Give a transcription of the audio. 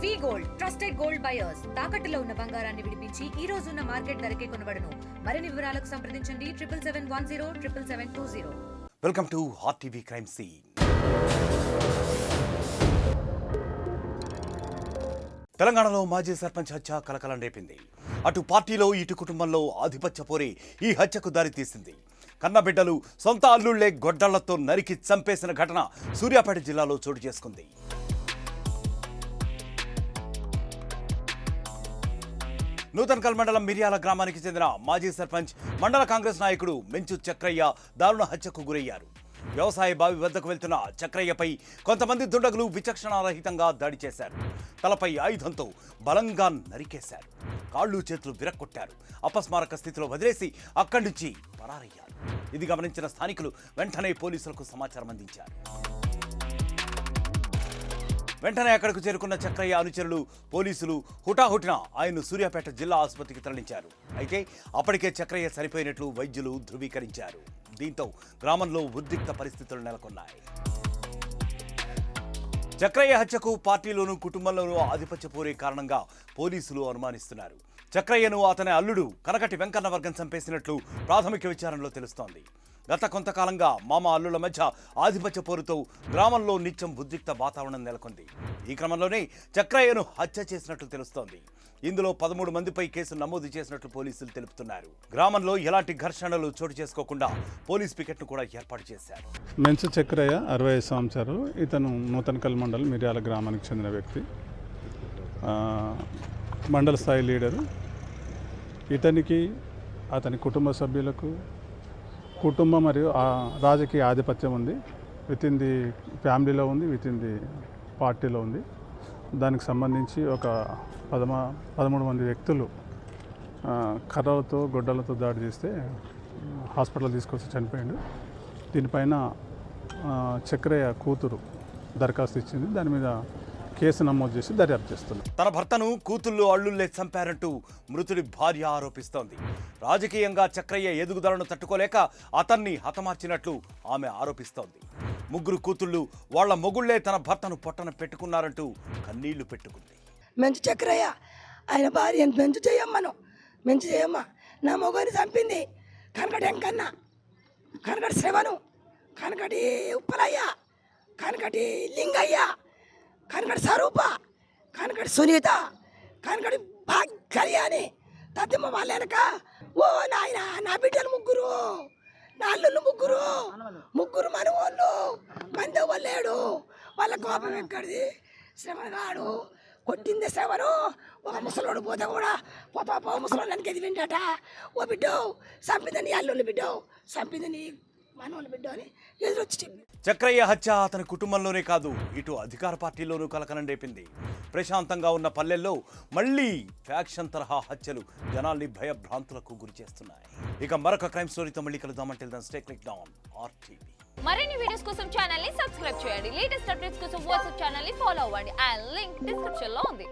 వి gold trusted gold buyers తాకట్టులో ఉన్న బంగారాన్ని విడిపించి ఈ రోజు ఉన్న మార్కెట్ ధరకే కొనబడును. మరిన్ని వివరాలకు సంప్రదించండి 7710 welcome to hot TV crime scene. తెలంగాణలో మాజీ సర్పంచ్ హత్య కలకలం రేపింది. అటు పార్టీలో ఇటు కుటుంబంలో ఆధిపత్య పోరే ఈ హత్యకు దారితీసింది. కన్నబిడ్డలు సొంత అల్లుళ్లే గొడ్డళ్లతో నరికి చంపేసిన ఘటన సూర్యాపేట జిల్లాలో చోటు చేసుకుంది. నూతన్కల్ మండలం మిర్యాల గ్రామానికి చెందిన మాజీ సర్పంచ్ మండల కాంగ్రెస్ నాయకుడు మెంచు చక్రయ్య దారుణ హత్యకు గురయ్యారు. వ్యవసాయ బావి వద్దకు వెళ్తున్న చక్రయ్యపై కొంతమంది దుండగులు విచక్షణారహితంగా దాడి చేశారు. తలపై ఆయుధంతో బలంగా నరికేశారు. కాళ్ళు చేతులు విరక్కొట్టారు. అపస్మారక స్థితిలో వదిలేసి అక్కడి నుంచి పరారయ్యారు. ఇది గమనించిన స్థానికులు వెంటనే పోలీసులకు సమాచారం అందించారు. వెంటనే అక్కడకు చేరుకున్న చక్రయ్య అనుచరులు పోలీసులు హుటాహుటిన ఆయన్ను సూర్యాపేట జిల్లా ఆసుపత్రికి తరలించారు. అయితే అప్పటికే చక్రయ్య చనిపోయినట్లు వైద్యులు ధృవీకరించారు. దీంతో గ్రామంలో ఉద్రిక్త పరిస్థితులు నెలకొన్నాయి. చక్రయ్య హత్యకు పార్టీలోనూ కుటుంబంలోనూ ఆధిపత్య పోరే కారణంగా పోలీసులు అనుమానిస్తున్నారు. చక్రయ్యను అతని అల్లుడు కనకటి వెంకన్న వర్గం చంపేసినట్లు ప్రాథమిక విచారణలో తెలుస్తోంది. గత కొంతకాలంగా మామ అల్లుల మధ్య ఆధిపత్య పోరుతో గ్రామంలో నిత్యం ఉద్రిక్త వాతావరణం నెలకొంది. ఈ క్రమంలోనే చక్రయ్యను హత్య చేసినట్లు తెలుస్తోంది. ఇందులో 13 మందిపై కేసు నమోదు చేసినట్లు పోలీసులు తెలుపుతున్నారు. గ్రామంలో ఎలాంటి ఘర్షణలు చోటు చేసుకోకుండా పోలీస్ పికెట్ను కూడా ఏర్పాటు చేశారు. మెంచు చక్రయ్య 65 సంవత్సరాలు. ఇతను నూతన్కల్ మండలం మిర్యాల గ్రామానికి చెందిన వ్యక్తి. మండల స్థాయి లీడరు. ఇతనికి అతని కుటుంబ సభ్యులకు కుటుంబం మరియు రాజకీయ ఆధిపత్యం ఉంది. విత్ ఇన్ ది ఫ్యామిలీలో ఉంది, విత్ ఇన్ ది పార్టీలో ఉంది. దానికి సంబంధించి ఒక 13 మంది వ్యక్తులు కర్రలతో గొడ్డలతో దాడి చేస్తే హాస్పిటల్ తీసుకొచ్చి చనిపోయాడు. దీనిపైన చక్రయ్య కూతురు దరఖాస్తు ఇచ్చింది. దాని మీద కేసు నమోదు చేసి దర్యాప్తు చేస్తున్నారు. తన భర్తను కూతుళ్ళు అల్లుళ్లే చంపారంటూ మృతుడి భార్య ఆరోపిస్తోంది. రాజకీయంగా చక్రయ్య ఎదుగుదలను తట్టుకోలేక అతన్ని హతమార్చినట్లు ఆమె ఆరోపిస్తోంది. 3 కూతుళ్ళు వాళ్ల మొగుళ్లే తన భర్తను పొట్టన పెట్టుకున్నారంటూ కన్నీళ్లు పెట్టుకుంది. మంచి చక్రయ్య ఆయన భార్య మంచి చేయమ్మ నా మొగని చంపింది. కనకటి వెంకన్న, కనకటి శ్రవణు, కనకటి ఉప్పలయ్య, కనకటి లింగయ్య, కనకటి స్వరూప, కనకటి సునీత, కనకటి కళ్యాణి, తద్దమ్మ వాళ్ళ వెనక ఓ నాయన నా బిడ్డలు 3, నా అల్లుళ్ళు 3 మనవాళ్ళు మంది వాళ్ళేడు. వాళ్ళ కోపం ఎక్కడిది? శ్రవణగాడు కొట్టింది శ్రవణు. ఒక ముసలోడు పోతే కూడా పోతా ముసలోళ్ళకి ఎది వింటట. ఓ బిడ్డో చంపిందని అల్లుళ్ళు బిడ్డో చంపిందని మనవాళ్ళు బిడ్డో అని ఎదురొచ్చి చక్రయ్య హత్య అతని కుటుంబంలోనే కాదు, ఇటు అధికార పార్టీలోనూ కలకలం రేపింది. ప్రశాంతంగా ఉన్న పల్లెల్లో మళ్లీ ఫ్యాక్షన్ తరహా హత్యలు జనాల్ని భయభ్రాంతులకు గురి చేస్తున్నాయి. ఇక మరొక క్రైమ్ స్టోరీతో మళ్ళీ కలుద్దామంటే స్టే క్లిక్ డౌన్ RTV. మరిన్ని వీడియోస్ కోసం ఛానల్ ని సబ్స్క్రైబ్ చేయండి. లేటెస్ట్ అప్డేట్స్ కోసం వాట్సాప్ ఛానల్ ని ఫాలో అవ్వండి. ఆ లింక్ డిస్క్రిప్షన్ లో ఉంది.